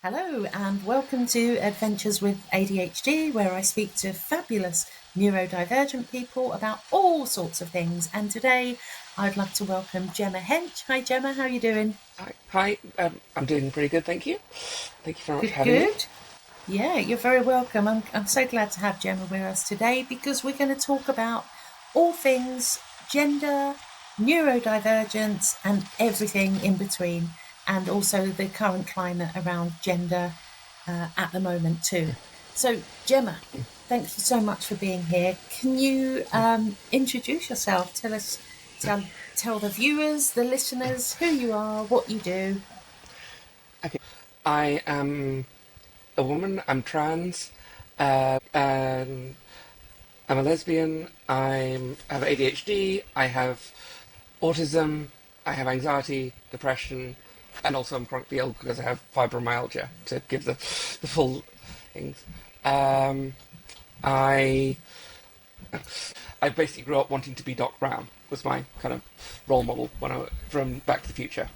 Hello, and welcome to Adventures with ADHD, where I speak to fabulous neurodivergent people about all sorts of things. And today I'd love to welcome Gemma Hentsch. Hi, Gemma, how are you doing? Hi. I'm doing pretty good, thank you. Thank you very much for Good, having me. good. Yeah, you're very welcome. I'm so glad to have Gemma with us today because we're going to talk about all things gender, neurodivergence, and everything in between, and also the current climate around gender at the moment too. So, Gemma, thank you so much for being here. Can you introduce yourself? Tell the viewers, the listeners, who you are, what you do. Okay. I am a woman, I'm trans, and I'm a lesbian, have ADHD, I have autism, I have anxiety, depression, and also I'm chronically ill because I have fibromyalgia, to give the full things. I I basically grew up wanting to be Doc Brown, was my kind of role model from Back to the Future.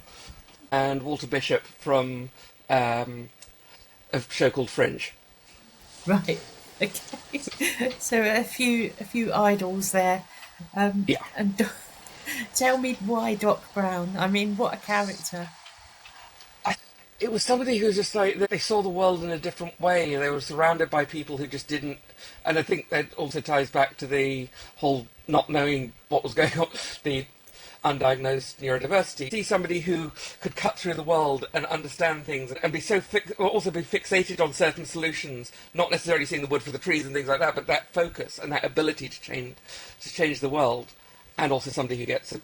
And Walter Bishop from a show called Fringe. Right. Okay. So a few idols there. Yeah. And tell me why Doc Brown. I mean, what a character. It was somebody who was just like, they saw the world in a different way. They were surrounded by people who just didn't. And I think that also ties back to the whole not knowing what was going on, the undiagnosed neurodiversity. See somebody who could cut through the world and understand things and be or also be fixated on certain solutions, not necessarily seeing the wood for the trees and things like that, but that focus and that ability to change the world. And also somebody who gets,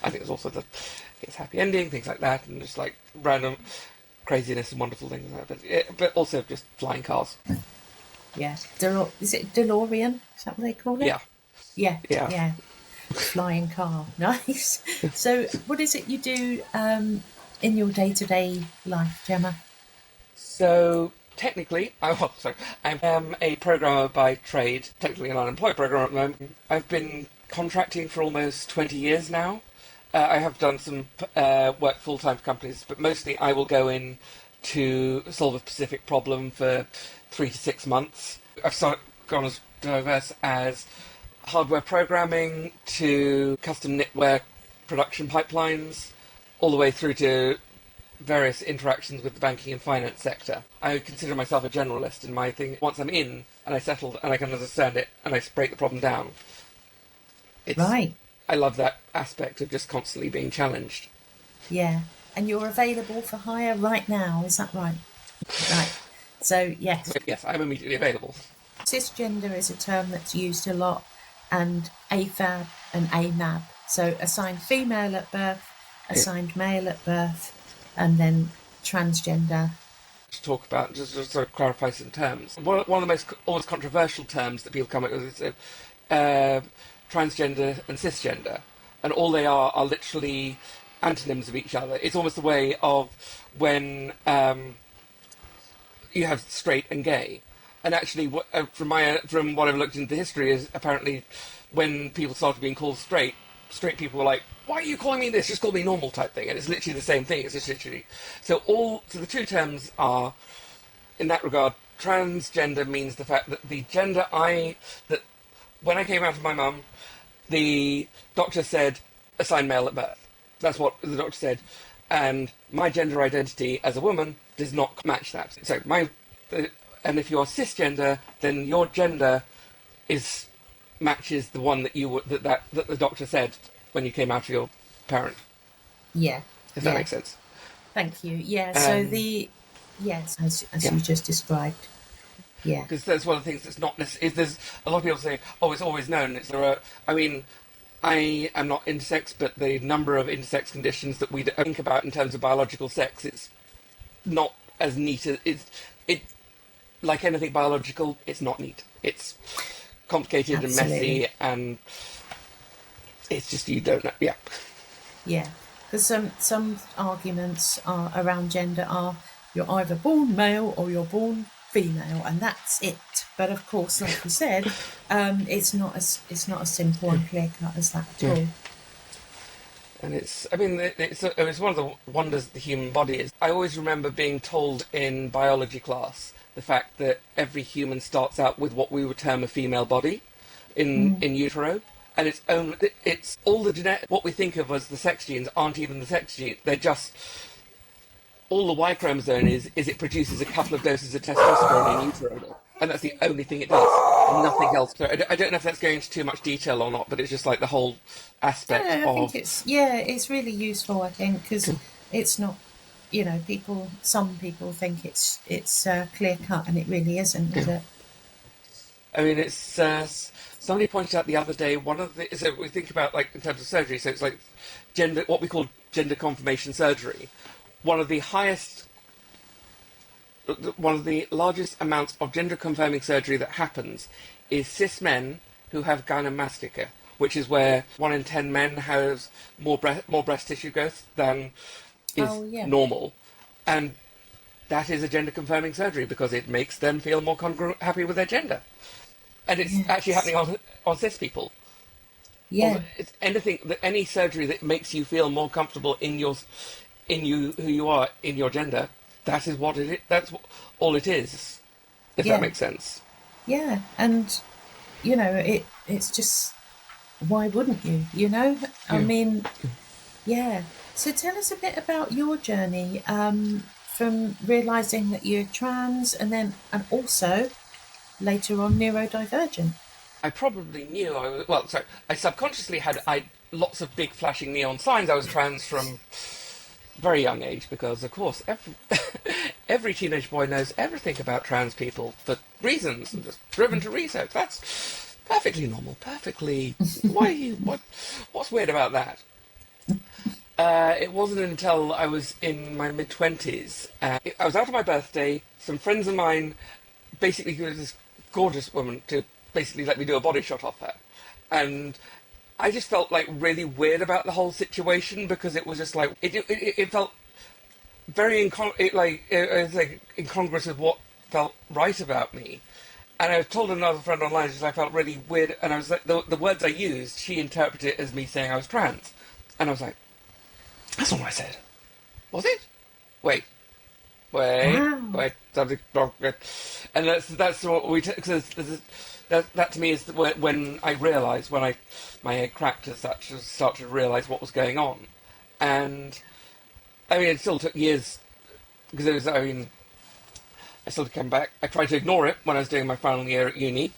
I think there's also gets happy ending, things like that, and just like random craziness and wonderful things like that. But also just flying cars. Yeah. Is it DeLorean? Is that what they call it? Yeah, Yeah. yeah. Yeah. Flying car. Nice. So, what is it you do in your day-to-day life, Gemma? So technically, I am a programmer by trade, technically an unemployed programmer at the moment. I've been contracting for almost 20 years now. I have done some work full-time for companies, but mostly I will go in to solve a specific problem for 3 to 6 months. Gone as diverse as hardware programming to custom knitwear production pipelines, all the way through to various interactions with the banking and finance sector. I consider myself a generalist in my thing. Once I'm in and I settled and I can understand it and I break the problem down, Right. I love that aspect of just constantly being challenged. Yeah. And you're available for hire right now, is that right? Right. So, yes, But yes, I'm immediately available. cisgender is a term that's used a lot, and AFAB and AMAB. So, assigned female at birth, Yeah. assigned male at birth, and then transgender. To talk about, just to sort of clarify some terms. One of the most almost controversial terms that people come up with is transgender and cisgender, and all they are literally antonyms of each other. It's almost a way of when you have straight and gay, and actually, from what I've looked into history, is apparently when people started being called straight people were like, "Why are you calling me this? Just call me normal," type thing, and it's literally the same thing. It's just literally so the two terms are, in that regard, transgender means the fact that the gender that when I came out of my mum, the doctor said assigned male at birth. That's what the doctor said, and my gender identity as a woman does not match that. So and if you're cisgender, then your gender matches the one that that the doctor said when you came out of your parent. Yeah. If that Yeah. makes sense. Thank you. Yeah. So yes, as you just described. Yeah. Because that's one of the things that's not necessarily. There's a lot of people say, "Oh, it's always known." I mean, I am not intersex, but the number of intersex conditions that we think about in terms of biological sex, it's not as neat as it. Like anything biological, it's not neat. It's complicated and Absolutely. messy, and it's just you don't know. Yeah, Yeah. Because some arguments are around gender are you're either born male or you're born female, and that's it. But of course, like you said, it's not as simple and clear cut as that at all. And it's one of the wonders of the human body is. I always remember being told in biology class the fact that every human starts out with what we would term a female body in utero. And it's all the what we think of as the sex genes aren't even the sex genes. They're just, all the Y chromosome is it produces a couple of doses of testosterone in utero. And that's the only thing it does. Nothing else. So I don't know if that's going into too much detail or not, but it's just like the whole aspect I of... think it's really useful, I think, because it's not, some people think it's clear cut, and it really isn't, is it? I mean, it's... somebody pointed out the other day, so we think about, like, in terms of surgery, so it's like what we call gender confirmation surgery. One of the largest amounts of gender confirming surgery that happens is cis men who have gynecomastia, which is where 1 in 10 men has more breast tissue growth than is normal. And that is a gender confirming surgery because it makes them feel more happy with their gender. And it's actually happening on cis people. Yeah. It's any surgery that makes you feel more comfortable who you are, in your gender, that is what it is. That's all it is, if that makes sense. Yeah, and, it's just, why wouldn't you, I mean, So tell us a bit about your journey from realising that you're trans and also later on neurodivergent. I probably knew I subconsciously had lots of big flashing neon signs I was trans from very young age, because of course every teenage boy knows everything about trans people for reasons and just driven to research. That's perfectly normal, perfectly... What's weird about that? It wasn't until I was in my mid-20s. I was out on my birthday. Some friends of mine basically got this gorgeous woman to basically let me do a body shot off her. And I just felt like really weird about the whole situation, because it was just like... It felt very incongruous with what felt right about me. And I told another friend online, I felt really weird, and I was like, the words I used, she interpreted it as me saying I was trans. And I was like, that's not what I said. Was it? Wait, something wrong. And that's what we... That to me is when I realised, my head cracked as such, to start to realise what was going on. And, I mean, it still took years, because I still came back. I tried to ignore it when I was doing my final year at uni.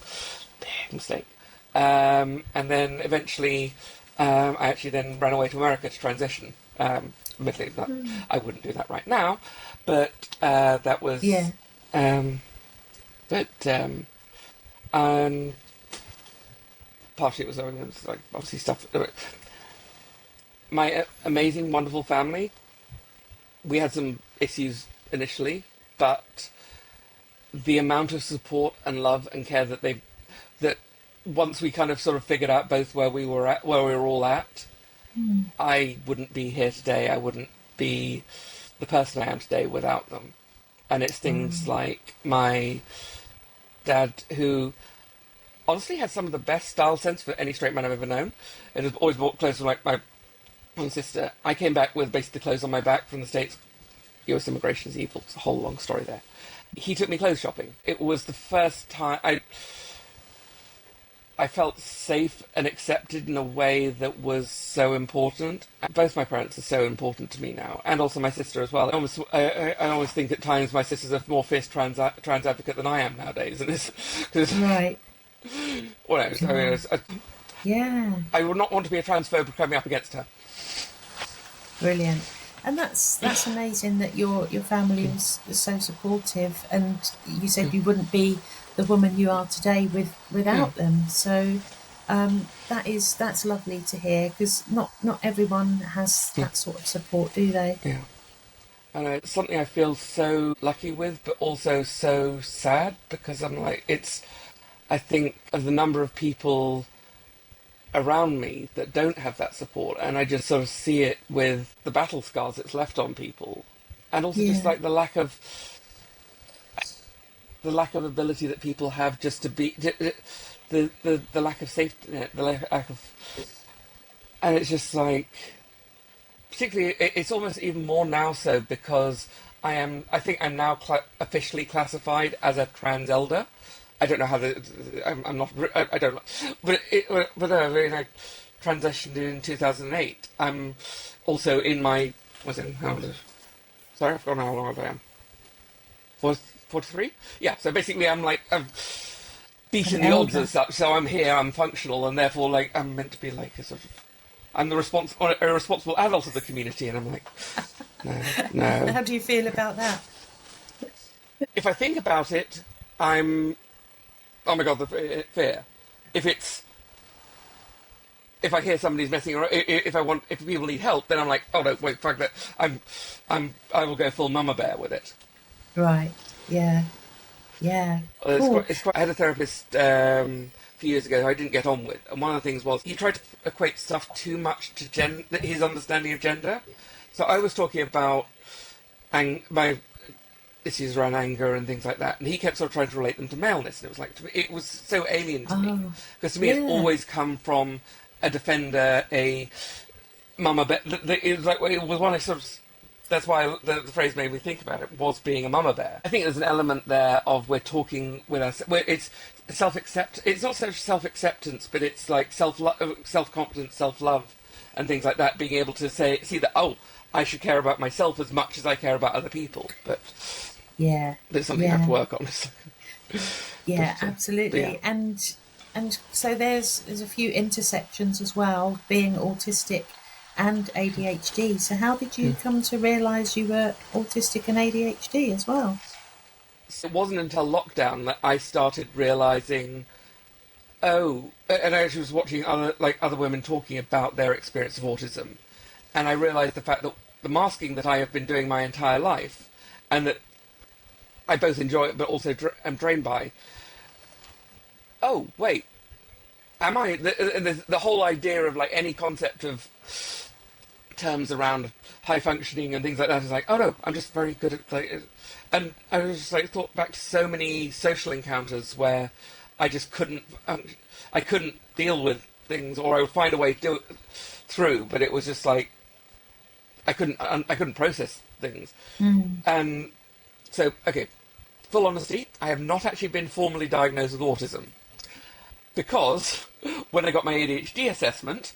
Big mistake. And then eventually, I actually then ran away to America to transition. Admittedly, I wouldn't do that right now, but that was... Yeah. And partially it was like obviously stuff. My amazing, wonderful family. We had some issues initially, but the amount of support and love and care that once we kind of sort of figured out both where we were all at, I wouldn't be here today. I wouldn't be the person I am today without them. And it's things like my dad, who honestly had some of the best style sense for any straight man I've ever known, and has always bought clothes from like my one sister. I came back with basically clothes on my back from the States. US immigration is evil. It's a whole long story there. He took me clothes shopping. It was the first time I felt safe and accepted in a way that was so important. Both my parents are so important to me now, and also my sister as well. I always think at times my sister's a more fierce trans advocate than I am nowadays. And Right. Well, Yeah. I would not want to be a transphobe coming up against her. Brilliant. And that's amazing that your family is so supportive, and you said you wouldn't be the woman you are today without them. So that's lovely to hear, because not everyone has that sort of support, do they? Yeah. And it's something I feel so lucky with, but also so sad, because I'm like, I think of the number of people around me that don't have that support, and I just sort of see it with the battle scars it's left on people, and also just like the lack of ability that people have just to be the lack of safety net, the lack of, and it's just like particularly, it's almost even more now so because I think I'm now officially classified as a trans elder. I don't know how I'm not, I don't know, but I mean, I transitioned in 2008. I'm also in my, sorry, I've forgotten how long I am. 43? Yeah, so basically I'm beating the odds as such, so I'm here, I'm functional, and therefore, like, I'm meant to be like a sort of, I'm a responsible adult of the community, and I'm like, no. How do you feel about that? If I think about it, I'm, oh my god, the fear. If I hear somebody's messing around, if people need help, then I'm like, oh no, wait, fuck that. I will go full mama bear with it. Right. Yeah. Yeah. Cool. I had a therapist a few years ago who I didn't get on with, and one of the things was he tried to equate stuff too much to his understanding of gender. So I was talking about my issues around anger and things like that, and he kept sort of trying to relate them to maleness, and it was like, it was so alien to me, because to me it's always come from a defender, a mama bear. It was one I sort of. That's why the phrase made me think about it, was being a mama bear. I think there's an element there of we're talking with us. It's It's not so much self-acceptance, but it's like self-confidence, self-love, and things like that. Being able to see that, oh, I should care about myself as much as I care about other people. But there's something I have to work on. Absolutely. Yeah. And so there's a few intersections as well, being autistic and ADHD. So how did you come to realise you were autistic and ADHD as well? So it wasn't until lockdown that I started realising, and I actually was watching other women talking about their experience of autism, and I realised the fact that the masking that I have been doing my entire life, and that I both enjoy it but also am drained by. Oh, wait, am I? The whole idea of like any concept of terms around high functioning and things like that is like, oh no, I'm just very good at like, and I was just like thought back to so many social encounters where I just couldn't deal with things, or I would find a way to do it through, but it was just like I couldn't process things. And so, okay, full honesty, I have not actually been formally diagnosed with autism, because when I got my ADHD assessment,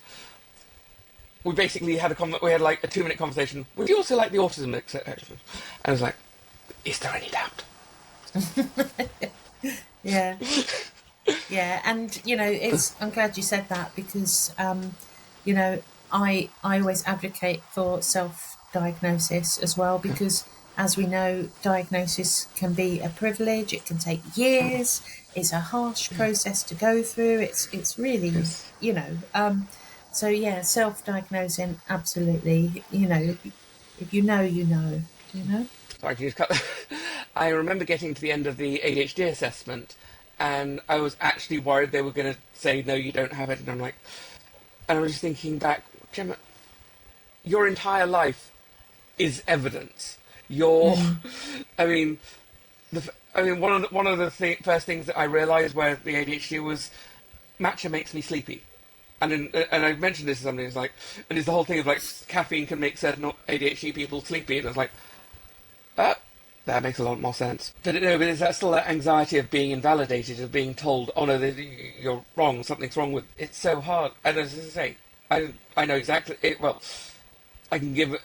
we basically had like a 2-minute conversation. Would you also like the autism assessment? And I was like, is there any doubt? Yeah. Yeah, and I'm glad you said that, because I always advocate for self-diagnosis as well, because as we know, diagnosis can be a privilege. It can take years. It's a harsh process to go through. It's really, so yeah, self-diagnosing, absolutely. If you know, you know. Sorry, can you just cut? I remember getting to the end of the ADHD assessment, and I was actually worried they were going to say, no, you don't have it. And I was just thinking back, Gemma, your entire life is evidence. I mean, one of the first things that I realised where the ADHD was, matcha makes me sleepy. And I mentioned this to somebody, it's like, and it's the whole thing of like, caffeine can make certain ADHD people sleepy, and I was like, that makes a lot more sense. But is that still that anxiety of being invalidated, of being told, oh no, you're wrong, something's wrong with, it's so hard. And as I say, I know exactly, I can give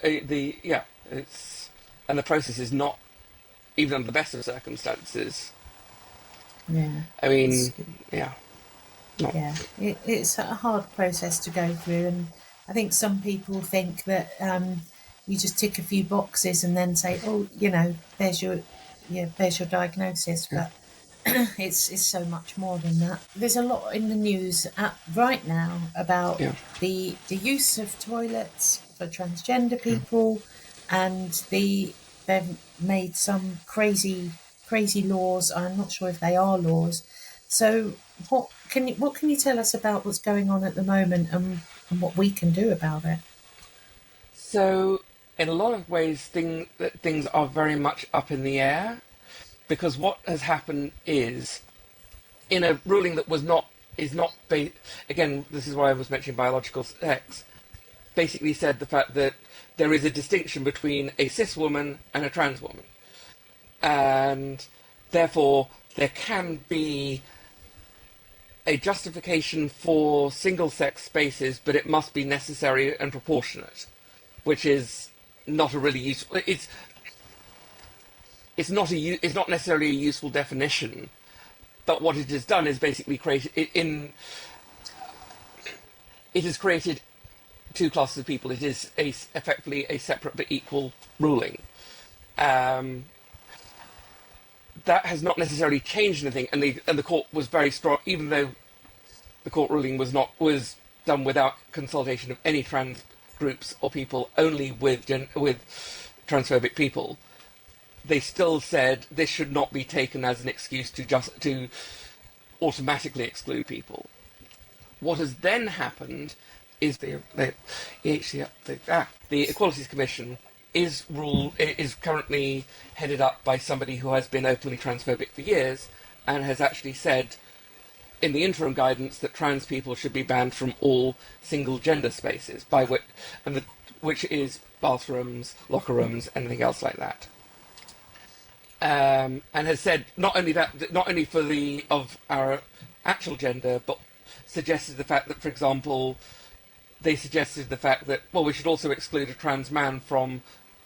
and the process is not, even under the best of circumstances. Yeah. I mean, yeah. It's a hard process to go through, and I think some people think that you just tick a few boxes and then say, oh, there's your diagnosis, but it's so much more than that. There's a lot in the news right now about the use of toilets for transgender people, and they've made some crazy laws. I'm not sure if they are laws. So what can you tell us about what's going on at the moment, and what we can do about it? So in a lot of ways, things are very much up in the air, because what has happened is, in a ruling that is not again, this is why I was mentioning biological sex, basically said the fact that there is a distinction between a cis woman and a trans woman. And therefore, there can be a justification for single-sex spaces, but it must be necessary and proportionate, which is not a really useful... It's not necessarily a useful definition, but what it has done is basically it has created two classes of people. It is effectively a separate but equal ruling. That has not necessarily changed anything, and the court was very strong, even though the court ruling was done without consultation of any trans groups or people, only with transphobic people. They still said this should not be taken as an excuse to automatically exclude people. What has then happened is the Equalities Commission is currently headed up by somebody who has been openly transphobic for years, and has actually said in the interim guidance that trans people should be banned from all single gender spaces, which is bathrooms, locker rooms, anything else like that. And has said not only of our actual gender, but suggested the fact that, for example, they suggested the fact that, well, we should also exclude a trans man from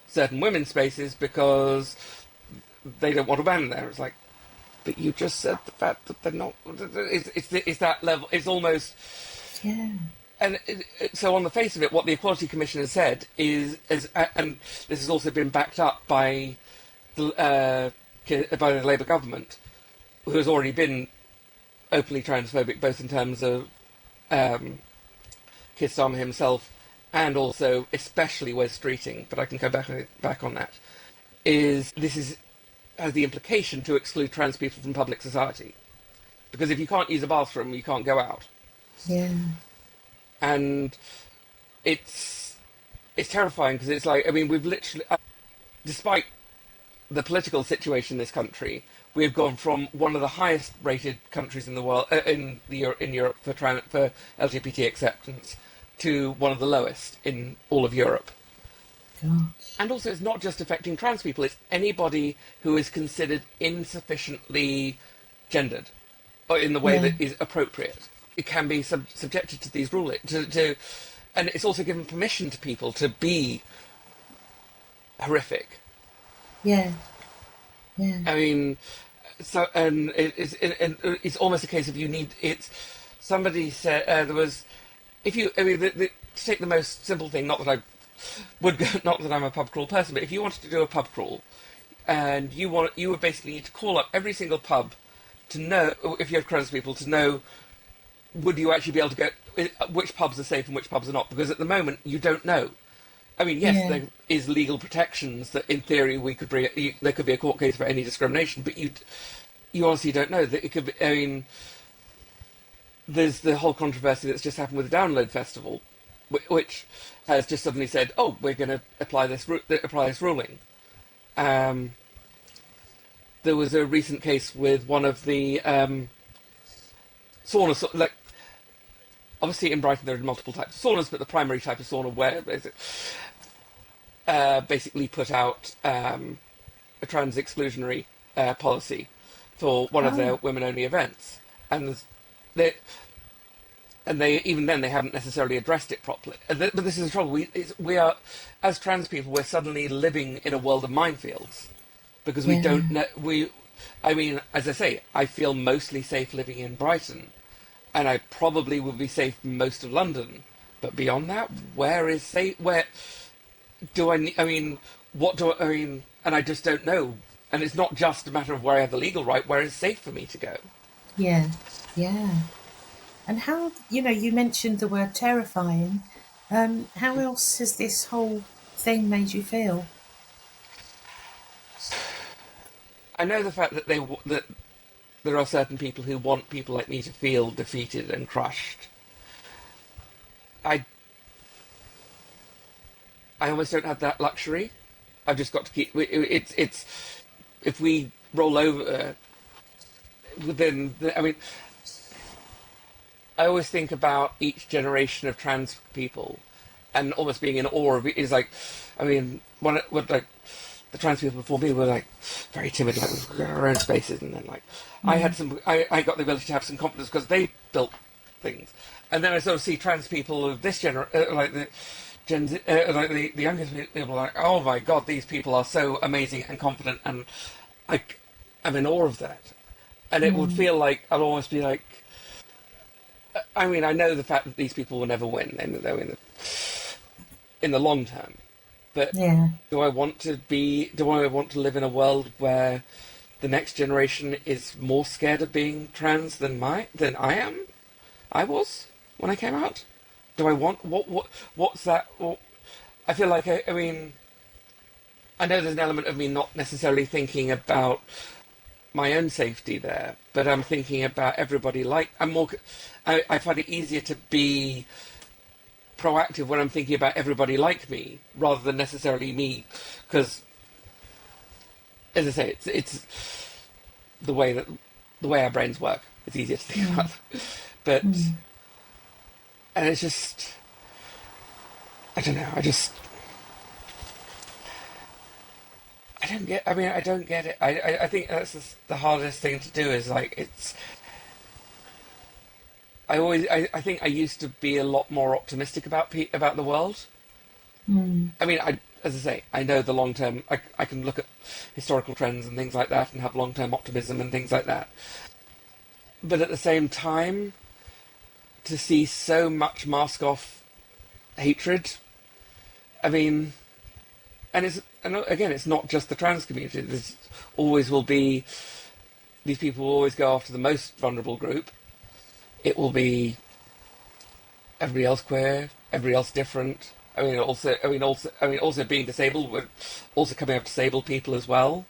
certain women's spaces because they don't want to ban there. It's like, but you just said the fact that they're not. It's that level. It's almost. Yeah. And so, on the face of it, what the Equality Commission has said is, and this has also been backed up by the Labour government, who has already been openly transphobic, both in terms of Keir Starmer himself and also especially Wes Streeting, but I can go back on that, has the implication to exclude trans people from public society. Because if you can't use a bathroom, you can't go out. Yeah. And it's terrifying, because it's like, I mean, we've literally, despite the political situation in this country, we've gone from one of the highest rated countries in the world, in Europe for LGBT acceptance, to one of the lowest in all of Europe. Gosh. And also, it's not just affecting trans people, it's anybody who is considered insufficiently gendered, or in the way that is appropriate. It can be subjected to these rulings, and it's also given permission to people to be horrific. Yeah. Yeah. I mean, so, and it's almost a case of somebody said, there was, to take the most simple thing, not that I'm a pub crawl person, but if you wanted to do a pub crawl, and you would basically need to call up every single pub to know, if you have trans people, to know, would you actually be able to go, which pubs are safe and which pubs are not, because at the moment, you don't know. I mean, yes, there is legal protections that, in theory, there could be a court case for any discrimination, but you honestly don't know. That it could be, I mean, there's the whole controversy that's just happened with the Download Festival, which has just suddenly said, "Oh, we're going to apply this ruling." There was a recent case with one of the sauna, like, obviously in Brighton there are multiple types of saunas, but the primary type of sauna where basically put out a trans exclusionary policy for one of their women-only events, and they even then they haven't necessarily addressed it properly. But this is the trouble. We are, as trans people, we're suddenly living in a world of minefields, because we don't know. I mean, as I say, I feel mostly safe living in Brighton, and I probably would be safe in most of London. But beyond that, where is safe? Where do I? I mean, what do I mean? And I just don't know. And it's not just a matter of where I have the legal right. Where is safe for me to go? Yeah, yeah. And how, you mentioned the word terrifying. How else has this whole thing made you feel? I know the fact that that there are certain people who want people like me to feel defeated and crushed. I almost don't have that luxury. I've just got to keep. It's if we roll over, then I mean, I always think about each generation of trans people and almost being in awe of it is like, I mean, what like the trans people before me were like very timid, like we got our own spaces, and then like I got the ability to have some confidence because they built things, and then I sort of see trans people of this like the Gen Z, like the younger people, are like, oh my god, these people are so amazing and confident, and I'm in awe of that, and it would feel like I'd almost be like, I mean, I know the fact that these people will never win, in the long term. But do I want to live in a world where the next generation is more scared of being trans than I was when I came out? Do I want what's that? Well, I feel like I mean, I know there's an element of me not necessarily thinking about my own safety there, but I'm thinking about everybody. I find it easier to be proactive when I'm thinking about everybody like me rather than necessarily me, because, as I say, it's the way our brains work. It's easier to think about, but and it's just, I don't know. I don't get. I mean, I don't get it. I think that's the hardest thing to do. Is like it's. I think I used to be a lot more optimistic about the world. I mean, as I say, I know the long term. I can look at historical trends and things like that, and have long term optimism and things like that. But at the same time, to see so much mask off hatred, I mean, and again, it's not just the trans community. There's always will be. These people will always go after the most vulnerable group. It will be everybody else queer, everybody else different. Also being disabled, we're also coming up disabled people as well.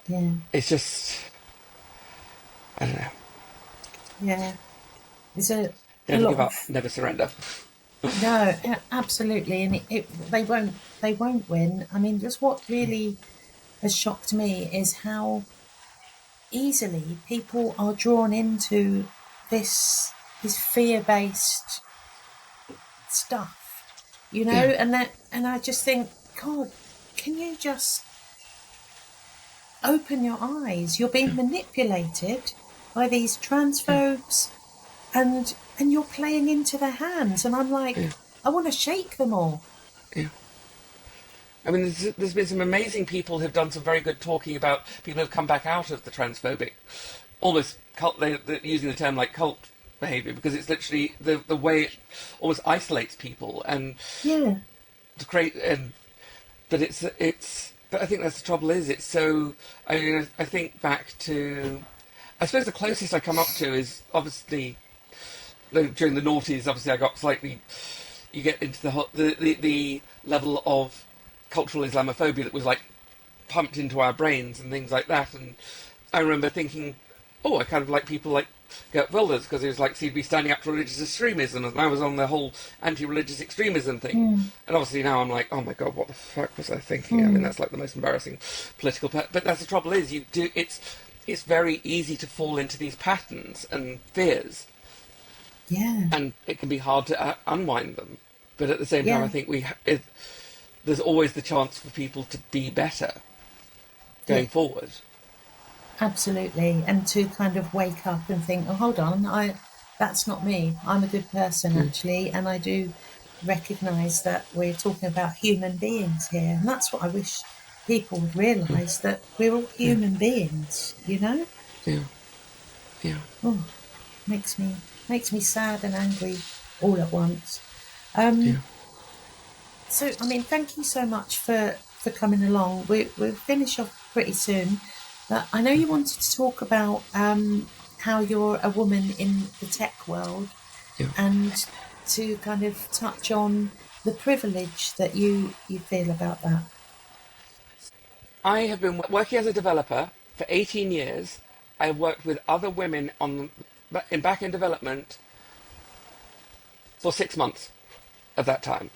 Yeah. It's just, I don't know. Yeah. It's never give up, never surrender. No, absolutely, and they won't win. I mean, just what really has shocked me is how easily people are drawn into this fear-based stuff, and I just think, God, can you just open your eyes? You're being manipulated by these transphobes, and you're playing into their hands, and I'm like, I want to shake them all. Yeah. I mean, there's been some amazing people who've done some very good talking about people who've come back out of the transphobic, almost cult, they're using the term like cult behaviour, because it's literally the way it almost isolates people and to create. But but I think that's the trouble. Is it's so? I mean, I think back to, I suppose the closest I come up to is obviously during the noughties. Obviously, I got slightly. You get into the level of cultural Islamophobia that was like pumped into our brains and things like that. And I remember thinking, oh, I kind of like people like Geert Wilders, because he was like, seemed to be standing up for religious extremism, and I was on the whole anti-religious extremism thing. And obviously now I'm like, oh my god, what the fuck was I thinking? I mean, that's like the most embarrassing political but that's the trouble is, it's very easy to fall into these patterns and fears. Yeah. And it can be hard to unwind them. But at the same time, I think there's always the chance for people to be better going forward. Absolutely, and to kind of wake up and think, oh, hold on, that's not me. I'm a good person, actually, and I do recognise that we're talking about human beings here, and that's what I wish people would realise, that we're all human beings, you know? Yeah. Oh, makes me sad and angry all at once. So, I mean, thank you so much for coming along. We'll finish off pretty soon. But I know you wanted to talk about how you're a woman in the tech world, and to kind of touch on the privilege that you feel about that. I have been working as a developer for 18 years. I've worked with other women in back-end development for 6 months of that time.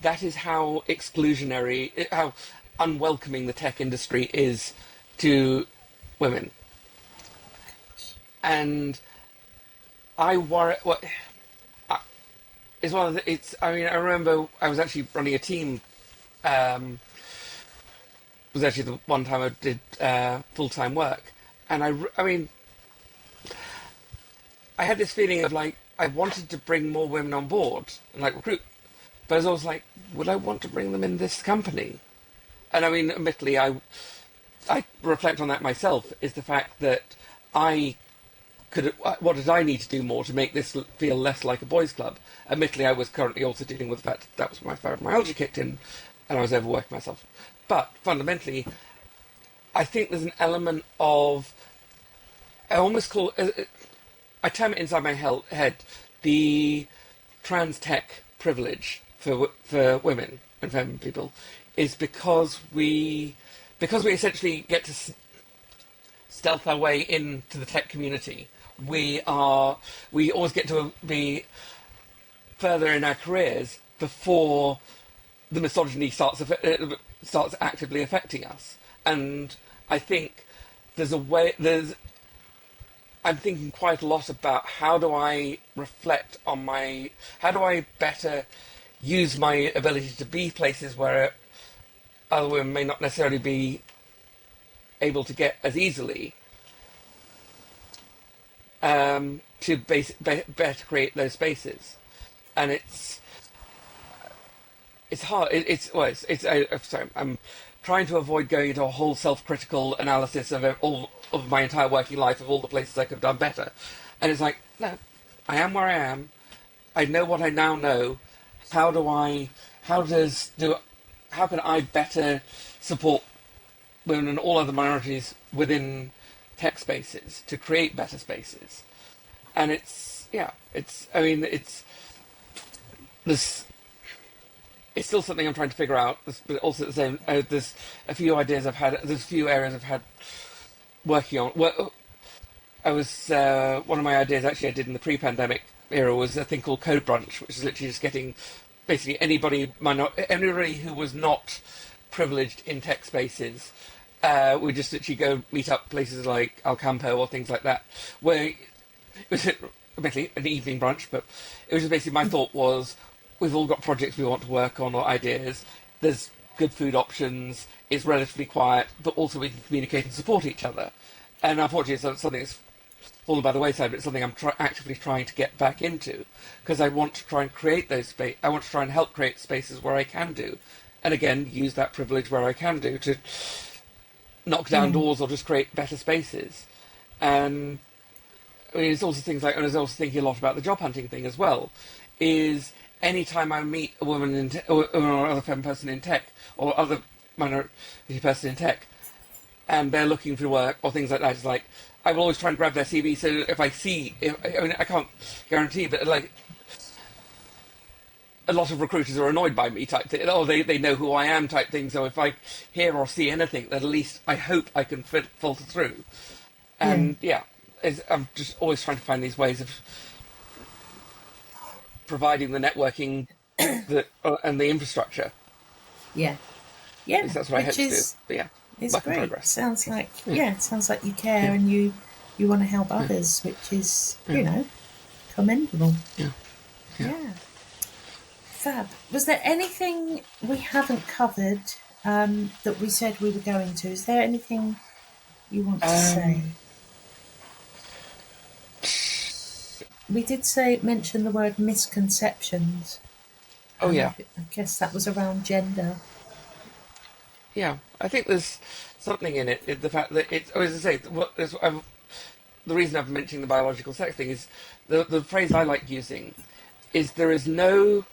That is how exclusionary, how unwelcoming the tech industry is to women. And I worry. it's one of the, it's, I mean, I remember I was actually running a team, was actually the one time I did full-time work. And I mean, I had this feeling of like, I wanted to bring more women on board and like recruit. But I was always like, would I want to bring them in this company? And I mean, admittedly, I reflect on that myself, is the fact that what did I need to do more to make this feel less like a boys' club? Admittedly, I was currently also dealing with the fact that was my fibromyalgia kicked in and I was overworking myself. But fundamentally, I think there's an element of, I term it inside my head, the trans tech privilege for women and feminine people, is because we essentially get to stealth our way into the tech community. We always get to be further in our careers before the misogyny starts actively affecting us. And I think I'm thinking quite a lot about how do I better use my ability to be places where other women may not necessarily be able to get as easily, to better create those spaces. And it's hard. Sorry, I'm trying to avoid going into a whole self-critical analysis of all of my entire working life, of all the places I could have done better. And it's like, no, I am where I am. I know what I now know. How can I better support women and all other minorities within tech spaces to create better spaces? And it's still something I'm trying to figure out, but also at the same, there's a few areas I've had working on. Well, one of my ideas actually I did in the pre-pandemic era was a thing called Code Brunch, which is literally just getting basically anybody who was not privileged in tech spaces. We just literally go meet up places like Alcampo or things like that, where it was basically an evening brunch, but it was just basically my thought was, we've all got projects we want to work on or ideas. There's good food options. It's relatively quiet, but also we can communicate and support each other. And unfortunately, it's something that's fallen by the wayside, but it's something I'm actively trying to get back into, because I want to try and create those space. I want to try and help create spaces where I can do, and again use that privilege where I can do to knock down doors or just create better spaces. And I mean, it's also things like, and I was also thinking a lot about the job hunting thing as well. Is anytime I meet a woman or other feminine person in tech, or other minority person in tech, and they're looking for work or things like that, it's like, I will always try and grab their CV, so if I see, I can't guarantee, but like, a lot of recruiters are annoyed by me type thing, or they know who I am type thing, so if I hear or see anything, that at least I hope I can filter through. And I'm just always trying to find these ways of providing the networking and the infrastructure. Yeah. At least that's what I hope to do. But yeah, it's work in great. progress. Sounds like it sounds like you care and you want to help others, which is commendable. Yeah. Fab. Was there anything we haven't covered that we said we were going to? Is there anything you want to say? We did mention the word misconceptions. I guess that was around gender. Yeah, I think there's something in it. The fact that it's, as I say, the reason I'm mentioning the biological sex thing is the phrase I like using is there is no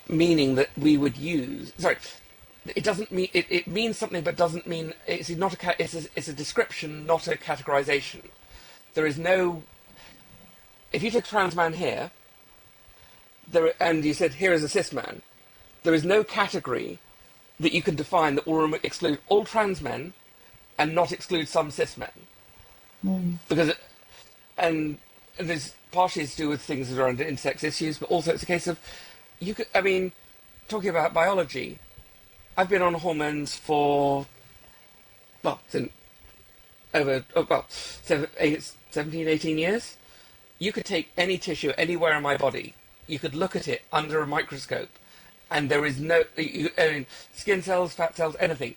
meaning that we would use. Sorry, it doesn't mean it means something, but doesn't mean it's not it's a description, not a categorization. There is no. If you took a trans man here, and you said here is a cis man, there is no category that you can define that will exclude all trans men and not exclude some cis men. Because and there's partially to do with things that are under intersex issues, but also it's a case of talking about biology, I've been on hormones for since over 17, 18 years. You could take any tissue anywhere in my body. you could look at it under a microscope, and there is no skin cells, fat cells, anything.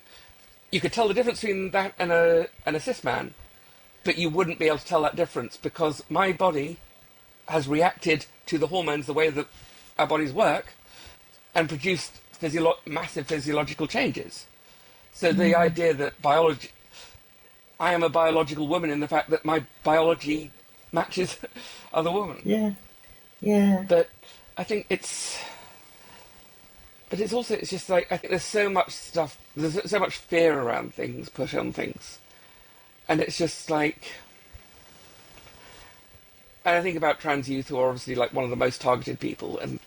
You could tell the difference between that and a cis man, but you wouldn't be able to tell that difference because my body has reacted to the hormones the way that our bodies work and produced massive physiological changes. So the idea that I am a biological woman in the fact that my biology matches other women. Yeah, yeah. But I think it's just like, I think there's so much stuff, there's so much fear around things, put on things. And it's just like, and I think about trans youth, who are obviously like one of the most targeted people, and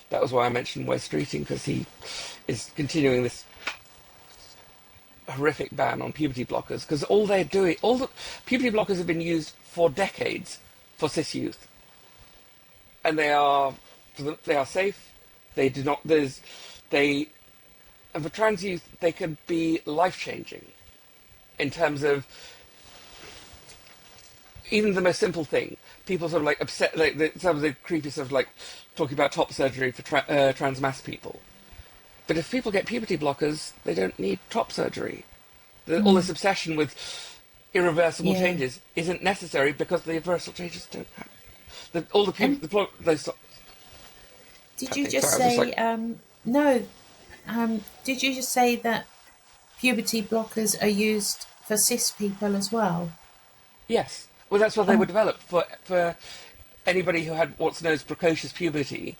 that was why I mentioned Wes Streeting, because he is continuing this horrific ban on puberty blockers, because all the puberty blockers have been used for decades for cis youth, and they are safe. They do not. And for trans youth, they can be life-changing in terms of even the most simple thing. People sort of like upset, like some of the creepy sort of like talking about top surgery for trans mass people. But if people get puberty blockers, they don't need top surgery. All this obsession with irreversible changes isn't necessary because the irreversible changes don't happen. Did you just say no? Did you just say that puberty blockers are used for cis people as well? Yes. Well, that's what they were developed for anybody who had what's known as precocious puberty.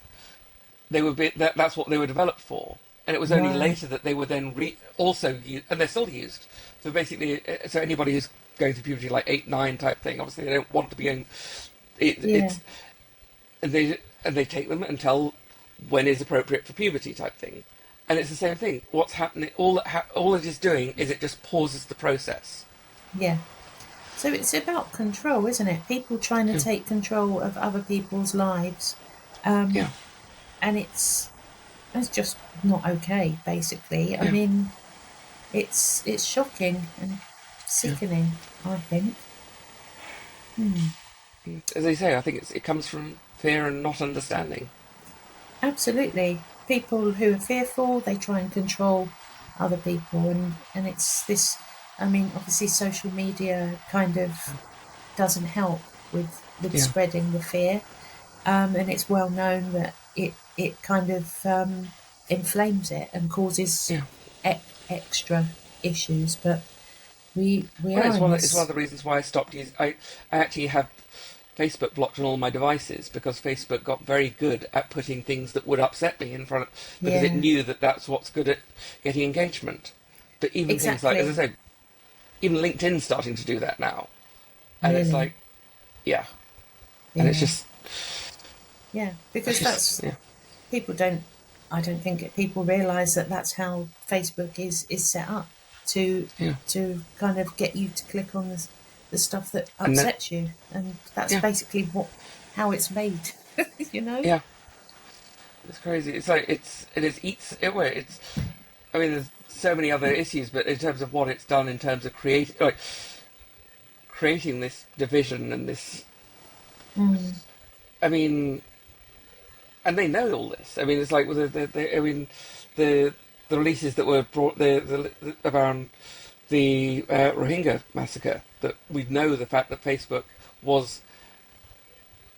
That's what they were developed for. And it was only later that they were then also used, and they're still used. So basically, so anybody who's going through puberty, like 8, 9 type thing, obviously they don't want to be going. And they take them until when is appropriate for puberty type thing. And it's the same thing. What's happening? All it is doing is it just pauses the process. Yeah. So it's about control, isn't it? People trying to take control of other people's lives. And it's just not okay, basically. I mean, it's shocking and sickening, I think. As I say, I think it comes from fear and not understanding. Absolutely. People who are fearful, they try and control other people, and it's this. I mean, obviously, social media kind of doesn't help with spreading the fear, and it's well known that it kind of inflames it and causes extra issues. But it's one of the reasons why I stopped using. I actually have Facebook blocked on all my devices because Facebook got very good at putting things that would upset me in front of, because it knew that that's what's good at getting engagement. But even things like, as I said, even LinkedIn's starting to do that now. And it's like, and it's just... Yeah, because people don't... I don't think people realise that that's how Facebook is set up to kind of get you to click on the stuff that upsets you, and that's basically how it's made. You know? Yeah, it's crazy. It's like it's. I mean, there's so many other issues, but in terms of what it's done, in terms of creating this division and this. I mean, and they know all this. I mean, it's like the releases that were brought around the Rohingya massacre, that we know the fact that Facebook was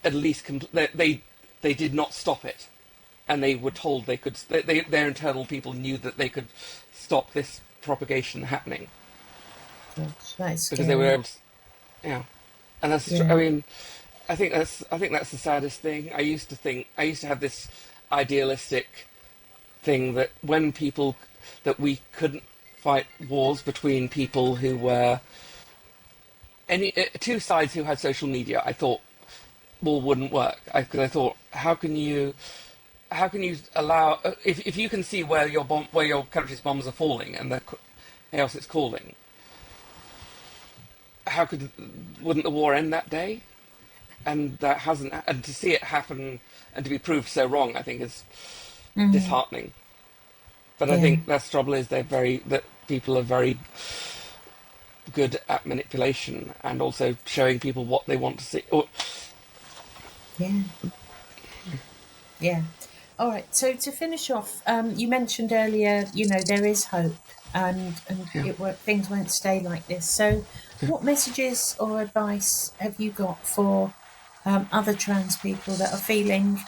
at least they did not stop it, and they were told they could. Their internal people knew that they could stop this propagation happening. Gosh, that's because they were able to, and that's. I mean, I think that's the saddest thing. I used to have this idealistic thing that that we couldn't fight wars between people who were two sides who had social media. I thought wouldn't work, because I thought, how can you allow, if you can see where your country's bombs are falling and the chaos it's causing, wouldn't the war end that day? And that hasn't, and to see it happen and to be proved so wrong, I think is disheartening. But I think that's the trouble is that people are very good at manipulation and also showing people what they want to see. Yeah. All right. So to finish off, you mentioned earlier, there is hope, and Yeah. things won't stay like this. So, what messages or advice have you got for other trans people that are feeling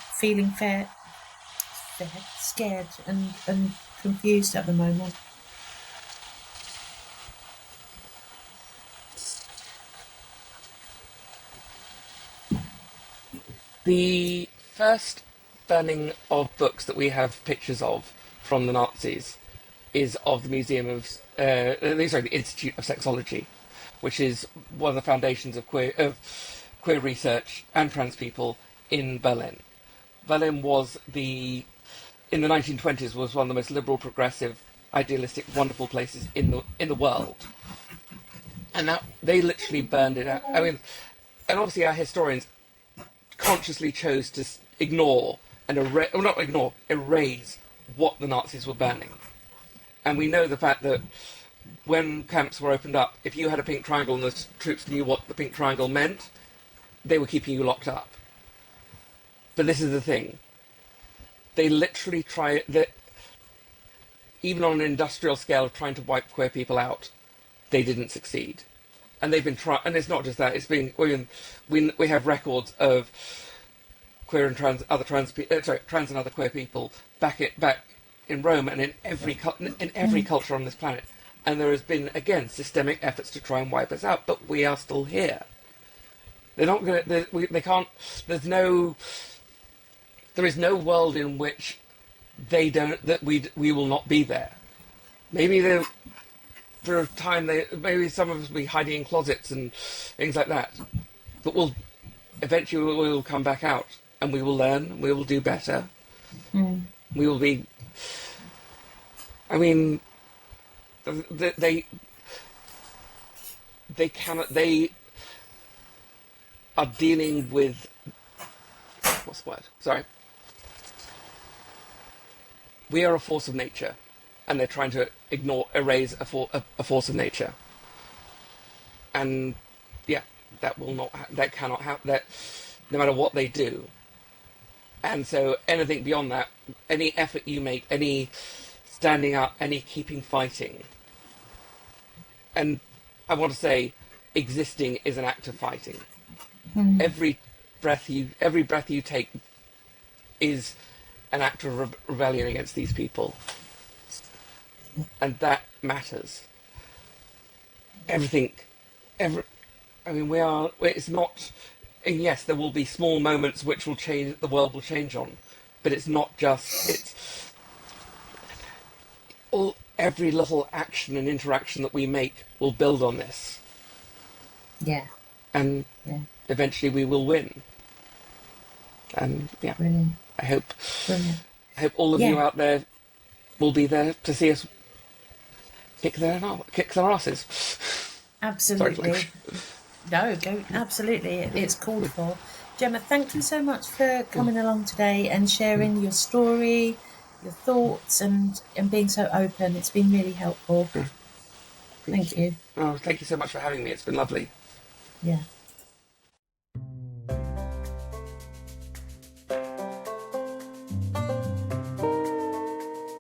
scared and confused at the moment? The first burning of books that we have pictures of from the Nazis is of the Museum of, the Institute of Sexology, which is one of the foundations of queer research and trans people in Berlin. Berlin was in the 1920s, was one of the most liberal, progressive, idealistic, wonderful places in the world. And that they literally burned it out. I mean, and obviously our historians consciously chose to ignore and erase what the Nazis were burning. And we know the fact that when camps were opened up, if you had a pink triangle and the troops knew what the pink triangle meant, they were keeping you locked up. But this is the thing. They literally even on an industrial scale of trying to wipe queer people out, they didn't succeed. And they've been trying, and it's not just that, we have records of queer and trans and other queer people back in Rome and in every culture on this planet. And there has been, again, systemic efforts to try and wipe us out, but we are still here. They're not going to, they can't, there is no world in which we will not be there. Maybe for a time, maybe some of us will be hiding in closets and things like that. But eventually we will come back out and we will learn, we will do better. We will be, I mean, they are dealing with, what's the word? Sorry. We are a force of nature, and they're trying to erase a force of nature. And yeah, that cannot happen. That no matter what they do. And so anything beyond that, any effort you make, any standing up, any keeping fighting. And I want to say, existing is an act of fighting. Every breath you take is an act of rebellion against these people. And that matters. It's not, and yes, there will be small moments which the world will change on, but it's not just, every little action and interaction that we make will build on this. Yeah. And eventually we will win. And yeah, Brilliant. I hope all of Yeah. you out there will be there to see us kick their asses. Absolutely. Sorry. No, go absolutely. It's called for. Gemma, thank you so much for coming along today and sharing your story, your thoughts, and being so open. It's been really helpful. Thank you. Oh, thank you so much for having me. It's been lovely. Yeah.